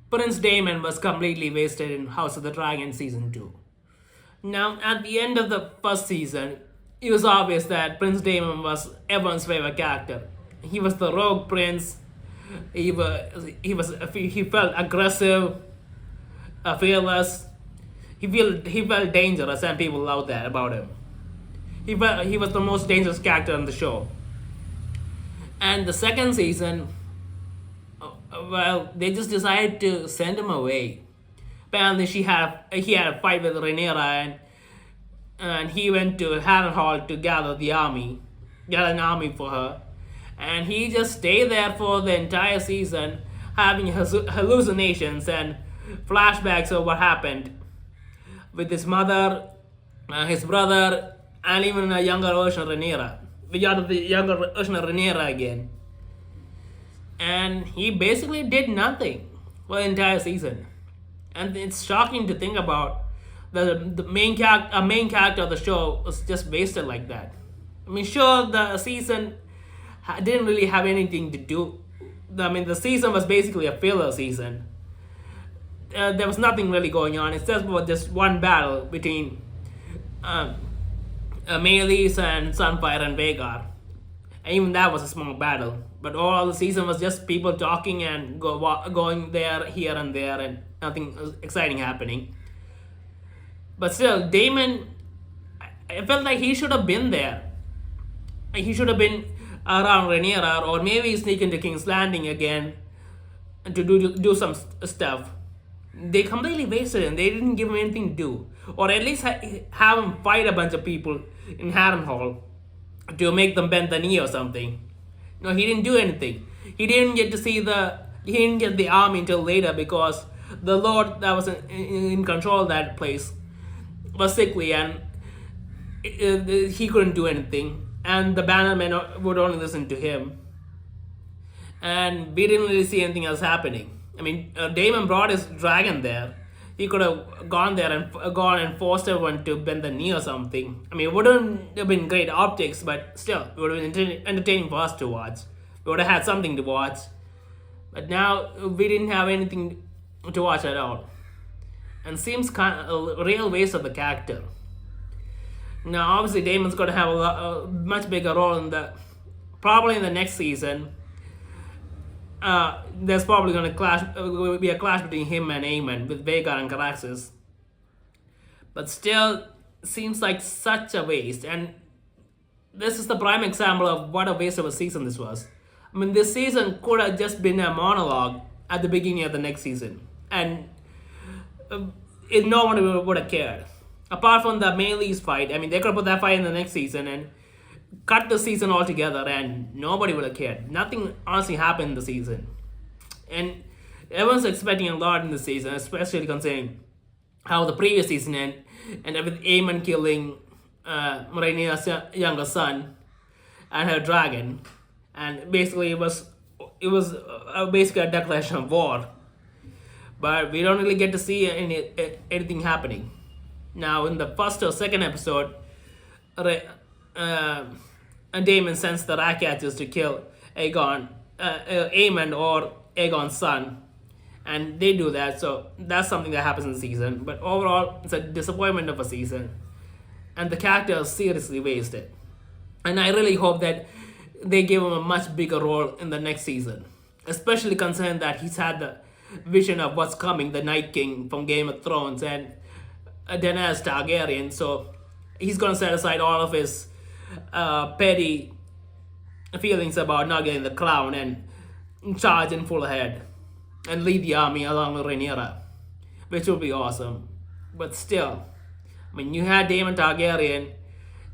Prince Daemon was completely wasted in House of the Dragon season 2. Now, at the end of the first season, it was obvious that Prince Daemon was everyone's favorite character. He was the rogue prince. He felt aggressive, fearless. He felt dangerous, and people loved that about him. He was the most dangerous character on the show. And the second season, well, they just decided to send him away. Apparently, he had a fight with Rhaenyra, and he went to Harrenhal to gather an army for her, and he just stayed there for the entire season, having hallucinations and flashbacks of what happened with his mother, his brother, and even a younger version of Rhaenyra. We got the younger version of Rhaenyra again, and he basically did nothing for the entire season. And it's shocking to think about the main character of the show was just wasted like that. I mean, sure, the season didn't really have anything to do. I mean, the season was basically a filler season. There was nothing really going on. It's just one battle between Meleys and Sunfire and Vhagar. And even that was a small battle. But all the season was just people talking and going there, here, and there, and nothing exciting happening. But still, Daemon, I felt like he should have been there. He should have been around Rhaenyra, or maybe sneak into King's Landing again to do some stuff. They completely wasted him. They didn't give him anything to do, or at least have him fight a bunch of people in Harrenhal to make them bend the knee or something. No, he didn't do anything. He didn't get to see he didn't get the army until later because the Lord that was in control of that place was sickly, and he couldn't do anything. And the bannermen would only listen to him. And we didn't really see anything else happening. I mean, Daemon brought his dragon there. He could have gone there and gone and forced everyone to bend the knee or something. I mean, it wouldn't have been great optics, but still, it would have been entertaining for us to watch. We would have had something to watch. But now, we didn't have anything to watch at all. And seems kind of a real waste of the character. Now, obviously, Daemon's going to have a much bigger role probably in the next season. There's probably going to be a clash between him and Aemon with Vhagar and Caraxes. But still, seems like such a waste. And this is the prime example of what a waste of a season this was. I mean, this season could have just been a monologue at the beginning of the next season. And no one would have cared. Apart from the Meleys fight, I mean, they could have put that fight in the next season and cut the season altogether, and nobody would have cared. Nothing honestly happened in the season. And everyone's expecting a lot in the season, especially considering how the previous season ended, and with Aemon killing Rhaenyra's younger son and her dragon. And basically, it was basically a declaration of war. But we don't really get to see anything happening. Now, in the first or second episode, Daemon sends the rat catchers to kill Aemon or Aegon's son, and they do that. So that's something that happens in the season. But overall, it's a disappointment of a season, and the character is seriously wasted. And I really hope that they give him a much bigger role in the next season, especially considering that he's had the vision of what's coming, the Night King from Game of Thrones, and Daenerys Targaryen. So he's gonna set aside all of his petty feelings about not getting the crown and charge in full ahead and lead the army along with Rhaenyra, which would be awesome. But still, I mean, you had Daemon Targaryen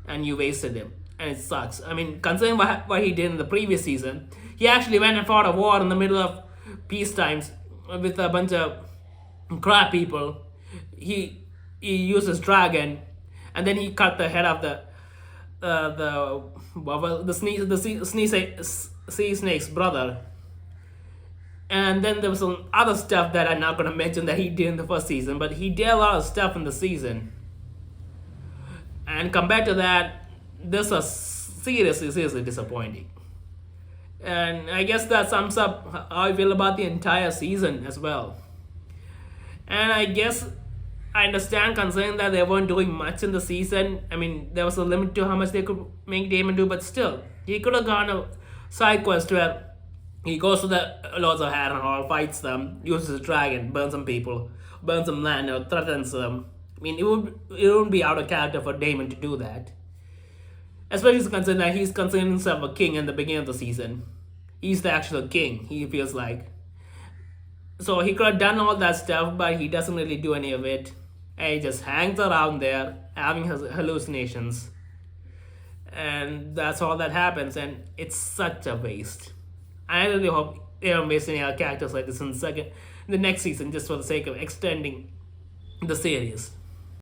and you wasted him, and it sucks. I mean, considering what he did in the previous season, he actually went and fought a war in the middle of peace times with a bunch of crap people. He used his dragon, and then he cut the head of sea snake's brother. And then there was some other stuff that I'm not going to mention that he did in the first season, but he did a lot of stuff in the season. And compared to that, this was seriously disappointing. And I guess that sums up how I feel about the entire season as well. And I guess I understand considering that they weren't doing much in the season. I mean, there was a limit to how much they could make Daemon do, but still, he could have gone a side quest where he goes to the Lords of Harrenhal, fights them, uses a dragon, burns some people, burns some land, or threatens them. I mean, it wouldn't be out of character for Daemon to do that. Especially considering that he's considering himself a king in the beginning of the season. He's the actual king, he feels like. So he could have done all that stuff, but he doesn't really do any of it. And he just hangs around there, having his hallucinations. And that's all that happens, and it's such a waste. I really hope they don't waste any other characters like this in the next season, just for the sake of extending the series.